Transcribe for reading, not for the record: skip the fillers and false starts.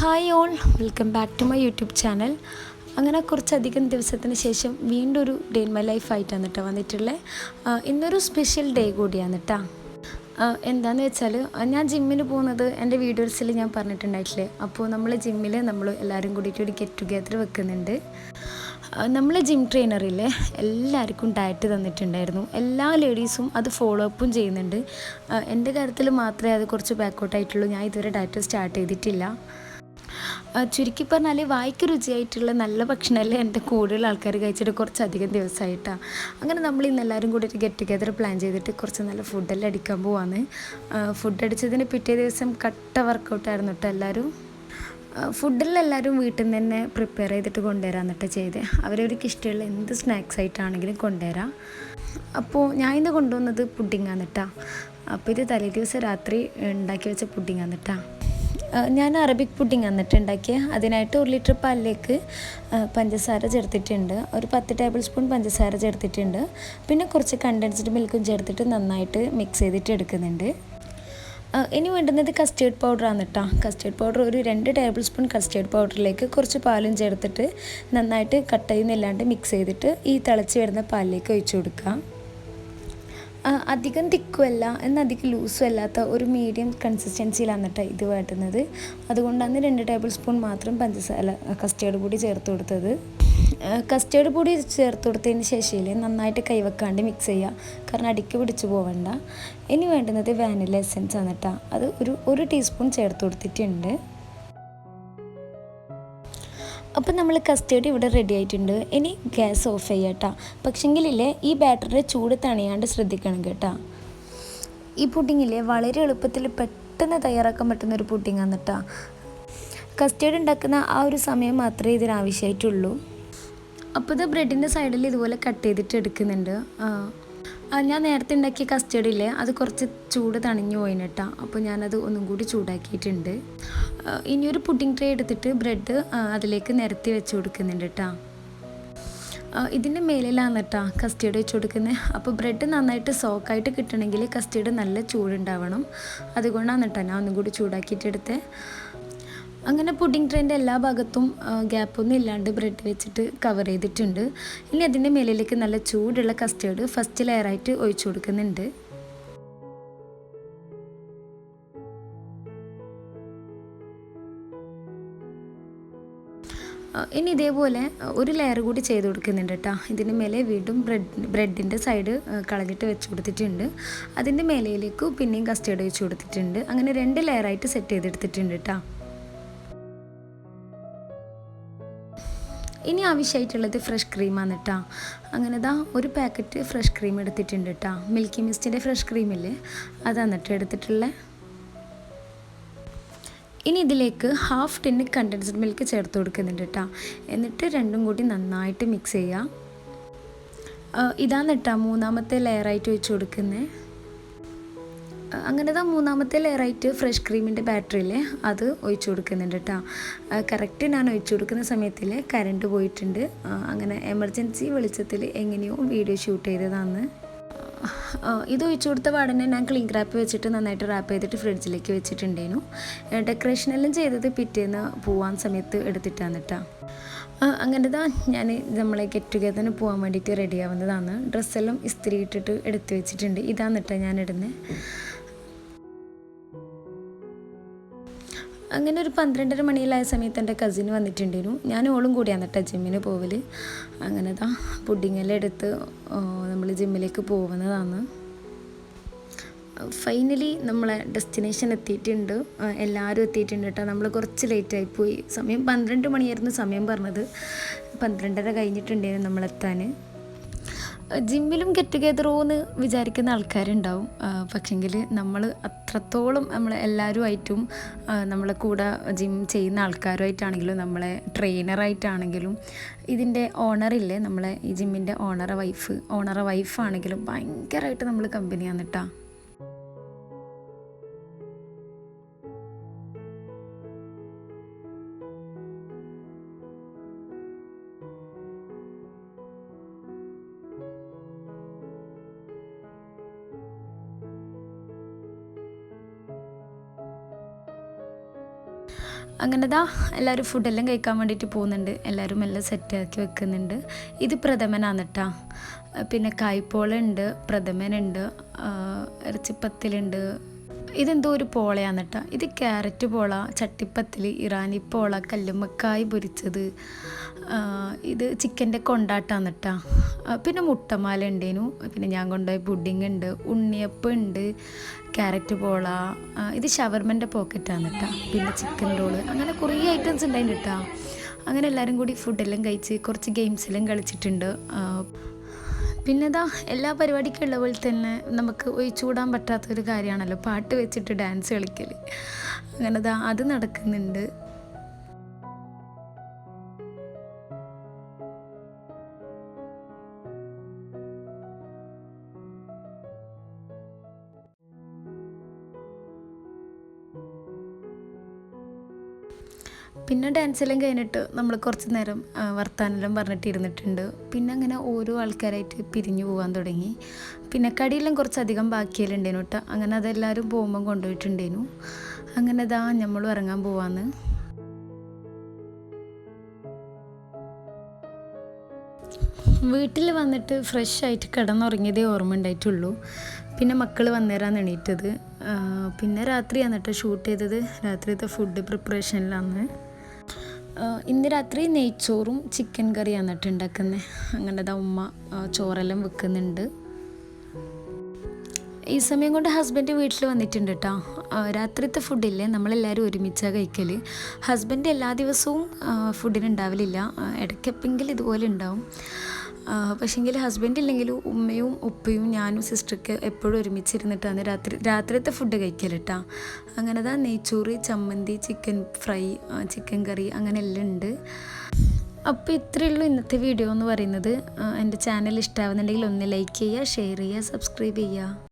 Hi all, welcome back to my YouTube channel. അങ്ങനെ കുറച്ചധികം ദിവസത്തിന് ശേഷം വീണ്ടും ഒരു ഡേ ഇൻ മൈ ലൈഫായിട്ടാണ് കേട്ടോ വന്നിട്ടുള്ളത്. ഇന്നൊരു സ്പെഷ്യൽ ഡേ കൂടിയാണ് കേട്ടോ. എന്താണെന്ന് വെച്ചാൽ ഞാൻ ജിമ്മിന് പോകുന്നത് എൻ്റെ വീഡിയോസിൽ ഞാൻ പറഞ്ഞിട്ടുണ്ടായിട്ടില്ലേ. അപ്പോൾ നമ്മൾ ജിമ്മിൽ നമ്മൾ എല്ലാവരും കൂടിയിട്ട് ഒരു ഗെറ്റ് ടുഗെദർ വെക്കുന്നുണ്ട്. നമ്മൾ ജിം ട്രെയിനറില്ലേ എല്ലാവർക്കും ഡയറ്റ് തന്നിട്ടുണ്ടായിരുന്നു. എല്ലാ ലേഡീസും അത് ഫോളോ അപ്പും ചെയ്യുന്നുണ്ട്. എൻ്റെ കാര്യത്തിൽ മാത്രമേ അത് കുറച്ച് ബാക്കൗട്ടായിട്ടുള്ളൂ. ഞാൻ ഇതുവരെ ഡയറ്റ് സ്റ്റാർട്ട് ചെയ്തിട്ടില്ല. ചുരുക്കി പറഞ്ഞാൽ വായിക്ക് രുചിയായിട്ടുള്ള നല്ല ഭക്ഷണമല്ലേ എൻ്റെ കൂടുതൽ ആൾക്കാർ കഴിച്ചിട്ട് കുറച്ചധികം ദിവസമായിട്ടാണ്. അങ്ങനെ നമ്മൾ ഇന്ന് എല്ലാവരും കൂടി ഒരു ഗെറ്റ് ടുഗെദർ പ്ലാൻ ചെയ്തിട്ട് കുറച്ച് നല്ല ഫുഡെല്ലാം അടിക്കാൻ പോവാണ്. ഫുഡ് അടിച്ചതിന് പിറ്റേ ദിവസം കട്ട വർക്കൗട്ടായിരുന്നു കേട്ടോ എല്ലാവരും. ഫുഡെല്ലാം എല്ലാവരും വീട്ടിൽ നിന്ന് തന്നെ പ്രിപ്പയർ ചെയ്തിട്ട് കൊണ്ടുവരാൻ എന്നിട്ട് ചെയ്ത് അവരവർക്ക് ഇഷ്ടമുള്ള എന്ത് സ്നാക്സ് ആയിട്ടാണെങ്കിലും കൊണ്ടുവരാം. അപ്പോൾ ഞാൻ ഇന്ന് കൊണ്ടുവന്നത് പുഡിങ്ങാണ് കേട്ടോ. അപ്പോൾ ഇത് തലേ ദിവസം രാത്രി ഉണ്ടാക്കി വെച്ച പുഡിങ്ങാണ് കേട്ടോ. ഞാൻ അറബിക് പുഡിങ് എന്നിട്ട് ഉണ്ടാക്കിയത്. അതിനായിട്ട് 1 ലിറ്റർ പാലിലേക്ക് പഞ്ചസാര ചേർത്തിട്ടുണ്ട്, ഒരു 10 ടേബിൾ സ്പൂൺ പഞ്ചസാര ചേർത്തിട്ടുണ്ട്, പിന്നെ കുറച്ച് കണ്ടൻസ്ഡ് മിൽക്കും ചേർത്തിട്ട് നന്നായിട്ട് മിക്സ് ചെയ്തിട്ട് എടുക്കുന്നുണ്ട്. ഇനി വേണ്ടുന്നത് കസ്റ്റേർഡ് പൗഡറാണ് കേട്ടോ. കസ്റ്റേർഡ് പൗഡർ ഒരു 2 ടേബിൾ സ്പൂൺ കസ്റ്റേർഡ് പൗഡറിലേക്ക് കുറച്ച് പാലും ചേർത്തിട്ട് നന്നായിട്ട് കട്ട് ചെയ്യുന്നില്ലാണ്ട് മിക്സ് ചെയ്തിട്ട് ഈ തിളച്ച് വരുന്ന പാലിലേക്ക് ഒഴിച്ചു കൊടുക്കാം. അധികം തിക്കുമല്ല എന്നാൽ അധികം ലൂസും അല്ലാത്ത ഒരു മീഡിയം കൺസിസ്റ്റൻസിയിലാണ് കേട്ടോ ഇത് വേണ്ടുന്നത്. അതുകൊണ്ടാണ് 2 ടേബിൾ സ്പൂൺ മാത്രം കസ്റ്റേർഡ് പൊടി ചേർത്ത് കൊടുത്തത്. കസ്റ്റേർഡ് പൊടി ചേർത്ത് കൊടുത്തതിന് ശേഷം നന്നായിട്ട് കൈവെക്കാണ്ട് മിക്സ് ചെയ്യുക, കാരണം അടിക്ക് പിടിച്ച് പോവണ്ട. ഇനി വേണ്ടുന്നത് വാനില എസൻസ് ആണ് കേട്ടോ. അത് ഒരു ടീസ്പൂൺ ചേർത്ത് കൊടുത്തിട്ടുണ്ട്. അപ്പം നമ്മൾ കസ്റ്റേർഡ് ഇവിടെ റെഡി ആയിട്ടുണ്ട്. ഇനി ഗ്യാസ് ഓഫ് ചെയ്യാം കേട്ടോ. പക്ഷെങ്കിലില്ലേ ഈ ബാറ്ററിൻ്റെ ചൂട് തണിയാണ്ട് ശ്രദ്ധിക്കണം കേട്ടോ. ഈ പുഡിങ്ങില്ലേ വളരെ എളുപ്പത്തിൽ പെട്ടെന്ന് തയ്യാറാക്കാൻ പറ്റുന്ന ഒരു പുഡിങ്ങാണ് കേട്ടോ. കസ്റ്റേർഡ് ഉണ്ടാക്കുന്ന ആ ഒരു സമയം മാത്രമേ ഇതിനാവശ്യമായിട്ടുള്ളൂ. അപ്പോൾ ഇത് ബ്രെഡിൻ്റെ സൈഡിൽ ഇതുപോലെ കട്ട് ചെയ്തിട്ട് എടുക്കുന്നുണ്ട്. ഞാൻ നേരത്തെ ഉണ്ടാക്കിയ കസ്റ്റേർഡില്ലേ അത് കുറച്ച് ചൂട് തണിഞ്ഞു പോയിന് കേട്ടോ. അപ്പോൾ ഞാനത് ഒന്നും കൂടി ചൂടാക്കിയിട്ടുണ്ട്. ഇനിയൊരു പുഡിംഗ് ട്രേ എടുത്തിട്ട് ബ്രെഡ് അതിലേക്ക് നിരത്തി വെച്ച് കൊടുക്കുന്നുണ്ട് കേട്ടോ. ഇതിൻ്റെ മേലിലാണ് കേട്ടോ കസ്റ്റേർഡ് വെച്ച് കൊടുക്കുന്നത്. അപ്പോൾ ബ്രെഡ് നന്നായിട്ട് സോക്കായിട്ട് കിട്ടണമെങ്കിൽ കസ്റ്റേർഡ് നല്ല ചൂടുണ്ടാവണം. അതുകൊണ്ടാണ് കേട്ടോ ഞാൻ ഒന്നും കൂടി ചൂടാക്കിയിട്ടെടുത്തത്. അങ്ങനെ പുഡിംഗ് ട്രേൻ്റെ എല്ലാ ഭാഗത്തും ഗ്യാപ്പൊന്നും ഇല്ലാണ്ട് ബ്രെഡ് വെച്ചിട്ട് കവർ ചെയ്തിട്ടുണ്ട്. ഇനി അതിൻ്റെ മേലിലേക്ക് നല്ല ചൂടുള്ള കസ്റ്റേർഡ് ഫസ്റ്റ് ലെയറായിട്ട് ഒഴിച്ചു കൊടുക്കുന്നുണ്ട്. ഇനി ഇതേപോലെ ഒരു ലെയർ കൂടി ചെയ്ത് കൊടുക്കുന്നുണ്ട് കേട്ടോ. ഇതിൻ്റെ മേലെ വീണ്ടും ബ്രെഡിൻ്റെ സൈഡ് കളഞ്ഞിട്ട് വെച്ച് കൊടുത്തിട്ടുണ്ട്. അതിൻ്റെ മേലയിലേക്ക് പിന്നെയും കസ്റ്റേർഡ് വെച്ച് കൊടുത്തിട്ടുണ്ട്. അങ്ങനെ 2 ലെയറായിട്ട് സെറ്റ് ചെയ്തെടുത്തിട്ടുണ്ട് കേട്ടോ. ഇനി ആവശ്യമായിട്ടുള്ളത് ഫ്രഷ് ക്രീമാണ് കേട്ടോ. അങ്ങനെ ഒരു പാക്കറ്റ് ഫ്രഷ് ക്രീം എടുത്തിട്ടുണ്ട് കേട്ടോ. മിൽക്കി മിസ്റ്റിൻ്റെ ഫ്രഷ് ക്രീമില്ലേ അതാണ് കേട്ടോ എടുത്തിട്ടുള്ളത്. ഇനി ഇതിലേക്ക് 1/2 ടിന്ന് കണ്ടൻസ്ഡ് മിൽക്ക് ചേർത്ത് കൊടുക്കുന്നുണ്ട് കേട്ടോ. എന്നിട്ട് രണ്ടും കൂടി നന്നായിട്ട് മിക്സ് ചെയ്യുക. ഇതാണ് കേട്ടോ 3ാമത്തെ ലെയറായിട്ട് ഒഴിച്ച് കൊടുക്കുന്നത്. അങ്ങനെ 3ാമത്തെ ലെയറായിട്ട് ഫ്രഷ് ക്രീമിൻ്റെ ബാറ്ററിയില്ലേ അത് ഒഴിച്ചു കൊടുക്കുന്നുണ്ട് കേട്ടോ. കറക്റ്റ് ഞാൻ ഒഴിച്ചു കൊടുക്കുന്ന സമയത്തിൽ കറണ്ട് പോയിട്ടുണ്ട്. അങ്ങനെ എമർജൻസി വെളിച്ചത്തിൽ എങ്ങനെയോ വീഡിയോ ഷൂട്ട് ചെയ്തതാണ്. ഇത് ഒഴിച്ചു കൊടുത്ത പാടനെ ഞാൻ ക്ലീൻ റാപ്പ് വെച്ചിട്ട് നന്നായിട്ട് റാപ്പ് ചെയ്തിട്ട് ഫ്രിഡ്ജിലേക്ക് വെച്ചിട്ടുണ്ടായിരുന്നു. ഡെക്കറേഷനെല്ലാം ചെയ്തത് പിറ്റേന്ന് പോവാൻ സമയത്ത് എടുത്തിട്ടാണ് കേട്ടോ. അങ്ങനെ ഞാൻ നമ്മളെ ഗെറ്റ് ടുഗെദറിന് പോകാൻ വേണ്ടിയിട്ട് റെഡി ആവുന്നതാണ്. ഡ്രസ്സെല്ലാം ഇസ്തിരി ഇട്ടിട്ട് എടുത്ത് വെച്ചിട്ടുണ്ട്. ഇതാണ് കേട്ടോ ഞാൻ ഇടുന്നത്. അങ്ങനെ ഒരു 12:30 മണിയിലായ സമയത്ത് എൻ്റെ കസിൻ വന്നിട്ടുണ്ടായിരുന്നു. ഞാൻ ഓളും കൂടിയാണ് കേട്ടോ ജിമ്മിന് പോവൽ. അങ്ങനെ പുഡിങ്ങെല്ലാം എടുത്ത് നമ്മൾ ജിമ്മിലേക്ക് പോകുന്നതാണ്. ഫൈനലി നമ്മളെ ഡെസ്റ്റിനേഷൻ എത്തിയിട്ടുണ്ട്. എല്ലാവരും എത്തിയിട്ടുണ്ട് കേട്ടോ. നമ്മൾ കുറച്ച് ലേറ്റായിപ്പോയി. സമയം 12 മണിയായിരുന്നു സമയം പറഞ്ഞത്. 12:30 കഴിഞ്ഞിട്ടുണ്ടായിരുന്നു നമ്മളെത്താൻ. ജിമ്മിലും ഗെറ്റ് ടുഗെദറോ എന്ന് വിചാരിക്കുന്ന ആൾക്കാരുണ്ടാവും. പക്ഷെങ്കിൽ നമ്മൾ അത്രത്തോളം നമ്മൾ എല്ലാവരുമായിട്ടും നമ്മളെ കൂടെ ജിം ചെയ്യുന്ന ആൾക്കാരുമായിട്ടാണെങ്കിലും നമ്മളെ ട്രെയിനറായിട്ടാണെങ്കിലും ഇതിൻ്റെ ഓണറില്ലേ നമ്മളെ ഈ ജിമ്മിൻ്റെ ഓണറെ വൈഫാണെങ്കിലും ഭയങ്കരമായിട്ട് നമ്മൾ കമ്പനിയാണ് കേട്ടോ. അങ്ങനെ ദാ എല്ലാവരും ഫുഡെല്ലാം കഴിക്കാൻ വേണ്ടിയിട്ട് പോകുന്നുണ്ട്. എല്ലാവരും എല്ലാം സെറ്റാക്കി വെക്കുന്നുണ്ട്. ഇത് പ്രഥമനാണ് കേട്ടോ. പിന്നെ കായ്പോളുണ്ട്, പ്രഥമനുണ്ട്, ഇറച്ചിപ്പത്തിലുണ്ട്. ഇതെന്തോ ഒരു പോളയാണ് കേട്ടോ. ഇത് ക്യാരറ്റ് പോള, ചട്ടിപ്പത്തിൽ, ഇറാനി പോള, കല്ലുമ്മക്കായ് പൊരിച്ചത്, ഇത് ചിക്കൻ്റെ കൊണ്ടാട്ടാണ് കേട്ടോ. പിന്നെ മുട്ടമാല ഉണ്ടേനു. പിന്നെ ഞാൻ കൊണ്ടുപോയ പുഡിങ് ഉണ്ട്, ഉണ്ണിയപ്പം ഉണ്ട്, ക്യാരറ്റ് പോള, ഇത് ഷവർമൻ്റെ പോക്കറ്റാണ് കേട്ടോ. പിന്നെ ചിക്കൻ റോള്, അങ്ങനെ കുറേ ഐറ്റംസ് ഉണ്ടായിരുന്നു കേട്ടോ. അങ്ങനെ എല്ലാവരും കൂടി ഫുഡെല്ലാം കഴിച്ച് കുറച്ച് ഗെയിംസെല്ലാം കളിച്ചിട്ടുണ്ട്. പിന്നെ ഇതാ എല്ലാ പരിപാടിക്കുള്ള പോലെ തന്നെ നമുക്ക് ഒഴിച്ചുകൂടാൻ പറ്റാത്തൊരു കാര്യമാണല്ലോ പാട്ട് വെച്ചിട്ട് ഡാൻസ് കളിക്കൽ. അങ്ങനെ ഇതാ അത് നടക്കുന്നുണ്ട്. പിന്നെ ഡാൻസെല്ലാം കഴിഞ്ഞിട്ട് നമ്മൾ കുറച്ച് നേരം വർത്താനെല്ലാം പറഞ്ഞിട്ട് ഇരുന്നിട്ടുണ്ട്. പിന്നെ അങ്ങനെ ഓരോ ആൾക്കാരായിട്ട് പിരിഞ്ഞു പോകാൻ തുടങ്ങി. പിന്നെ കടിയെല്ലാം കുറച്ചധികം ബാക്കിയെല്ലാം ഉണ്ടായിരുന്നു കേട്ടോ. അങ്ങനെ അതെല്ലാവരും പോകുമ്പം കൊണ്ടുപോയിട്ടുണ്ടേനു. അങ്ങനെ ഇതാ നമ്മൾ ഇറങ്ങാൻ പോവാന്ന്. വീട്ടിൽ വന്നിട്ട് ഫ്രഷ് ആയിട്ട് കിടന്നുറങ്ങിയതേ ഓർമ്മ ഉണ്ടായിട്ടുള്ളൂ. പിന്നെ മക്കൾ വന്നേരാന്ന് എണീറ്റത്. പിന്നെ രാത്രിയാണ് കേട്ടോ ഷൂട്ട് ചെയ്തത്. രാത്രിയത്തെ ഫുഡ് പ്രിപ്പറേഷനിലാണ്. ഇന്ന് രാത്രി നെയ്ച്ചോറും ചിക്കൻ കറിയാണ് കേട്ടോ ഉണ്ടാക്കുന്നത്. അങ്ങനെ ഉമ്മ ചോറെല്ലാം വെക്കുന്നുണ്ട്. ഈ സമയം കൊണ്ട് ഹസ്ബൻഡ് വീട്ടിൽ വന്നിട്ടുണ്ട് കേട്ടോ. രാത്രിത്തെ ഫുഡില്ലേ നമ്മളെല്ലാവരും ഒരുമിച്ചാണ് കഴിക്കൽ. ഹസ്ബൻഡ് എല്ലാ ദിവസവും ഫുഡിനുണ്ടാവലില്ല, ഇടയ്ക്കെപ്പെങ്കിലും ഇതുപോലെ ഉണ്ടാവും. പക്ഷേങ്കിൽ ഹസ്ബൻഡ് ഇല്ലെങ്കിലും ഉമ്മയും ഉപ്പയും ഞാനും സിസ്റ്റർക്ക് എപ്പോഴും ഒരുമിച്ചിരുന്നിട്ടാണ് രാത്രിത്തെ ഫുഡ് കഴിക്കൽ കേട്ടോ. അങ്ങനെ നെയ്ച്ചോറ്, ചമ്മന്തി, ചിക്കൻ ഫ്രൈ, ചിക്കൻ കറി, അങ്ങനെ എല്ലാം ഉണ്ട്. അപ്പോൾ ഇത്രയേ ഉള്ളൂ ഇന്നത്തെ വീഡിയോ എന്ന് പറയുന്നത്. എൻ്റെ ചാനൽ ഇഷ്ടമാവുന്നുണ്ടെങ്കിൽ ഒന്ന് ലൈക്ക് ചെയ്യുക, ഷെയർ ചെയ്യുക, സബ്സ്ക്രൈബ് ചെയ്യുക.